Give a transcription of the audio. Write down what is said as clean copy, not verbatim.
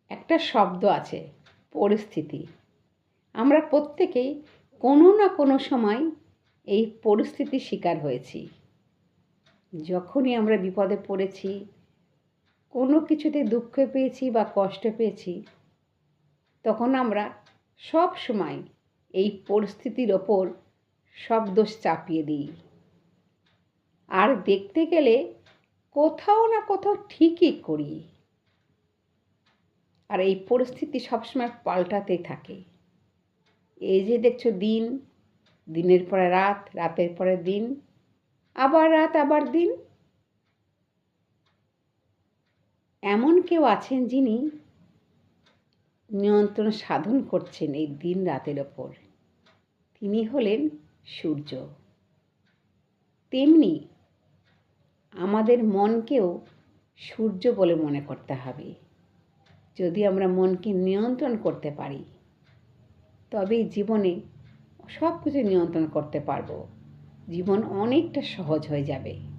একটা শব্দ আছে, পরিস্থিতি। আমরা প্রত্যেকেই কোনো না কোনো সময় এই পরিস্থিতির শিকার হয়েছি। যখনই আমরা বিপদে পড়েছি, কোনো কিছুতে দুঃখ পেয়েছি বা কষ্ট পেয়েছি, তখন আমরা সব সময় এই পরিস্থিতির ওপর সব দোষ চাপিয়ে দিই। আর দেখতে গেলে কোথাও না কোথাও ঠিকই করি। আর এই পরিস্থিতি সবসময় পাল্টাতেই থাকে। এই যে দেখছো দিন, দিনের পরে রাত, রাতের পরে দিন, আবার রাত আবার দিন। এমন কেউ আছেন যিনি নিয়ন্ত্রণ সাধন করছেন এই দিন রাতের ওপর। তিনি হলেন সূর্য। তেমনি আমাদের মনকেও সূর্য বলে মনে করতে হবে। যদি আমরা মনকে নিয়ন্ত্রণ করতে পারি, তবেই জীবনে সব কিছু নিয়ন্ত্রণ করতে পারবো। জীবন অনেকটা সহজ হয়ে যাবে।